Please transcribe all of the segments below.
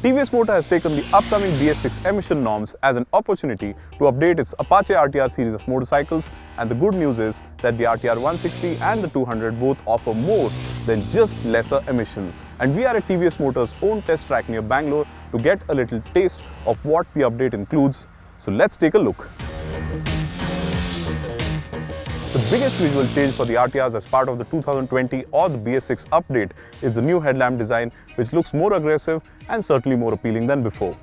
TVS Motor has taken the upcoming BS6 emission norms as an opportunity to update its Apache RTR series of motorcycles, and the good news is that the RTR 160 and the 200 both offer more than just lesser emissions. And we are at TVS Motor's own test track near Bangalore to get a little taste of what the update includes. So let's take a look. The biggest visual change for the RTRs as part of the 2020 or the BS6 update is the new headlamp design, which looks more aggressive and certainly more appealing than before.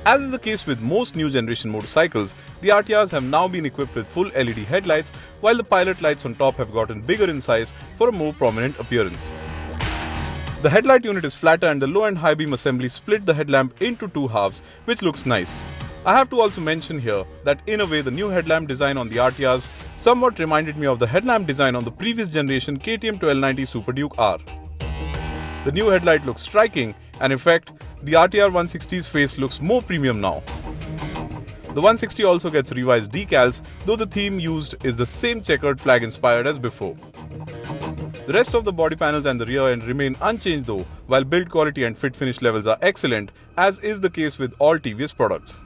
As is the case with most new generation motorcycles, the RTRs have now been equipped with full LED headlights, while the pilot lights on top have gotten bigger in size for a more prominent appearance. The headlight unit is flatter and the low and high beam assembly split the headlamp into two halves, which looks nice. I have to also mention here that in a way the new headlamp design on the RTRs somewhat reminded me of the headlamp design on the previous generation KTM 1290 Super Duke R. The new headlight looks striking, and in fact, the RTR 160's face looks more premium now. The 160 also gets revised decals, though the theme used is the same checkered flag inspired as before. The rest of the body panels and the rear end remain unchanged though, while build quality and fit finish levels are excellent, as is the case with all TVS products.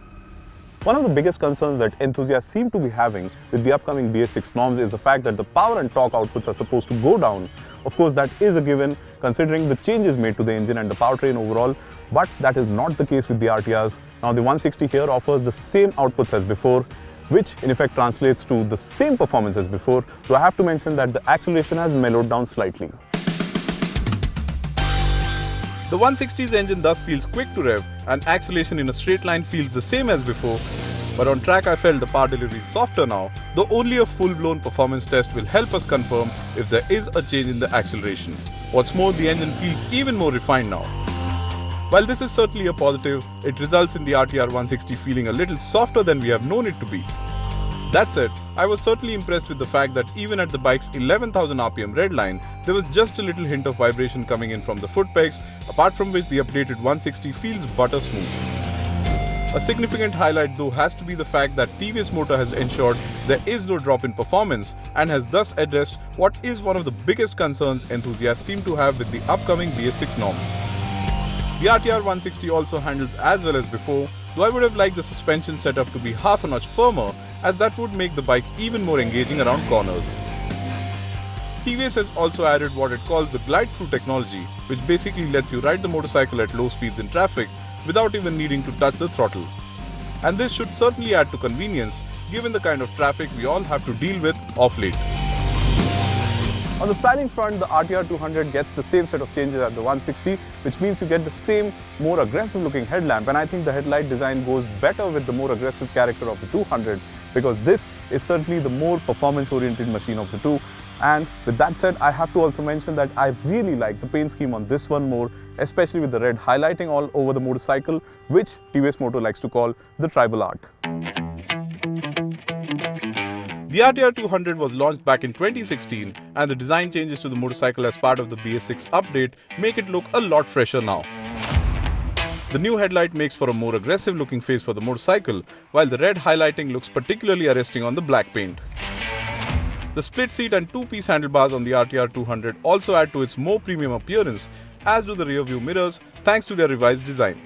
One of the biggest concerns that enthusiasts seem to be having with the upcoming BS6 norms is the fact that the power and torque outputs are supposed to go down. Of course, that is a given considering the changes made to the engine and the powertrain overall, but that is not the case with the RTRs. Now the 160 here offers the same outputs as before, which in effect translates to the same performance as before, so I have to mention that the acceleration has mellowed down slightly. The 160's engine thus feels quick to rev, and acceleration in a straight line feels the same as before, but on track I felt the power delivery is softer now, though only a full-blown performance test will help us confirm if there is a change in the acceleration. What's more, the engine feels even more refined now. While this is certainly a positive, it results in the RTR 160 feeling a little softer than we have known it to be. That said, I was certainly impressed with the fact that even at the bike's 11,000 RPM red line, there was just a little hint of vibration coming in from the foot pegs, apart from which the updated 160 feels butter smooth. A significant highlight though has to be the fact that TVS Motor has ensured there is no drop in performance and has thus addressed what is one of the biggest concerns enthusiasts seem to have with the upcoming BS6 norms. The RTR 160 also handles as well as before, though I would have liked the suspension setup to be half a notch firmer, as that would make the bike even more engaging around corners. TVS has also added what it calls the glide-through technology, which basically lets you ride the motorcycle at low speeds in traffic without even needing to touch the throttle. And this should certainly add to convenience given the kind of traffic we all have to deal with of late. On the styling front, the RTR 200 gets the same set of changes as the 160, which means you get the same more aggressive looking headlamp, and I think the headlight design goes better with the more aggressive character of the 200 because this is certainly the more performance oriented machine of the two. And with that said, I have to also mention that I really like the paint scheme on this one more, especially with the red highlighting all over the motorcycle, which TVS Motor likes to call the tribal art. The RTR 200 was launched back in 2016, and the design changes to the motorcycle as part of the BS6 update make it look a lot fresher now. The new headlight makes for a more aggressive looking face for the motorcycle, while the red highlighting looks particularly arresting on the black paint. The split seat and two-piece handlebars on the RTR 200 also add to its more premium appearance, as do the rear view mirrors thanks to their revised design.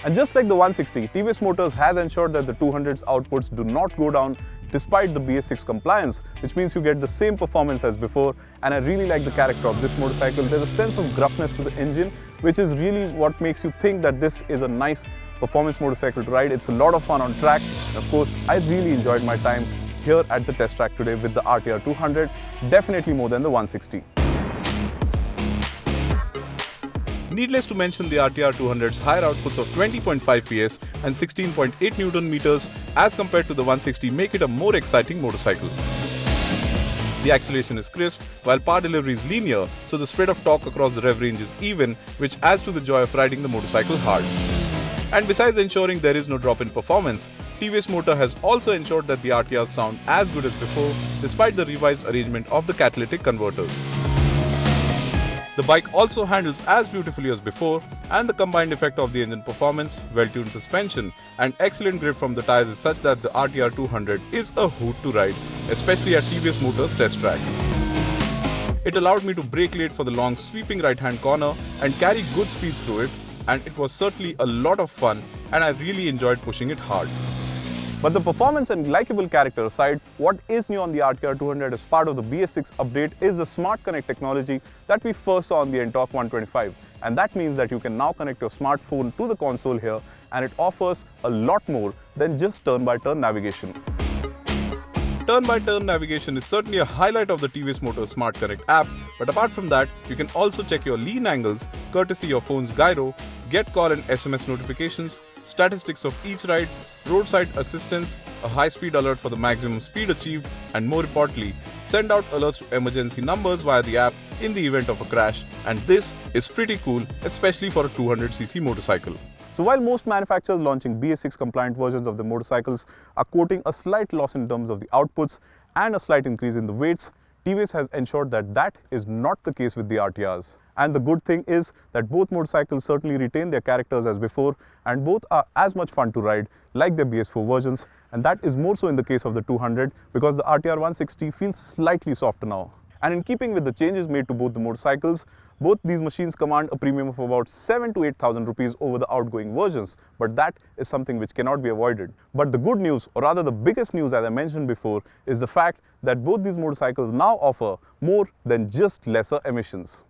And just like the 160, TVS Motors has ensured that the 200's outputs do not go down despite the BS6 compliance, which means you get the same performance as before, and I really like the character of this motorcycle. There's a sense of gruffness to the engine, which is really what makes you think that this is a nice performance motorcycle to ride. It's a lot of fun on track, and of course, I really enjoyed my time here at the test track today with the RTR 200, definitely more than the 160. Needless to mention, the RTR 200's higher outputs of 20.5 PS and 16.8 Newton meters as compared to the 160 make it a more exciting motorcycle. The acceleration is crisp, while power delivery is linear, so the spread of torque across the rev range is even, which adds to the joy of riding the motorcycle hard. And besides ensuring there is no drop in performance, TVS Motor has also ensured that the RTRs sound as good as before, despite the revised arrangement of the catalytic converters. The bike also handles as beautifully as before, and the combined effect of the engine performance, well-tuned suspension, and excellent grip from the tires is such that the RTR 200 is a hoot to ride, especially at TVS Motor's test track. It allowed me to brake late for the long sweeping right-hand corner and carry good speed through it, and it was certainly a lot of fun and I really enjoyed pushing it hard. But the performance and likable character aside, what is new on the RTR 200 as part of the BS6 update is the Smart Connect technology that we first saw on the NTORQ 125. And that means that you can now connect your smartphone to the console here, and it offers a lot more than just turn-by-turn navigation. Turn-by-turn navigation is certainly a highlight of the TVS Motor Smart Connect app, but apart from that, you can also check your lean angles, courtesy your phone's gyro, get call and SMS notifications, statistics of each ride, roadside assistance, a high-speed alert for the maximum speed achieved, and more importantly, send out alerts to emergency numbers via the app in the event of a crash, and this is pretty cool, especially for a 200cc motorcycle. So while most manufacturers launching BS6 compliant versions of the motorcycles are quoting a slight loss in terms of the outputs and a slight increase in the weights, TVS has ensured that that is not the case with the RTRs. And the good thing is that both motorcycles certainly retain their characters as before, and both are as much fun to ride like their BS4 versions, and that is more so in the case of the 200 because the RTR 160 feels slightly softer now. And in keeping with the changes made to both the motorcycles, both these machines command a premium of about 7,000 to 8,000 rupees over the outgoing versions, but that is something which cannot be avoided. But the good news, or rather the biggest news as I mentioned before, is the fact that both these motorcycles now offer more than just lesser emissions.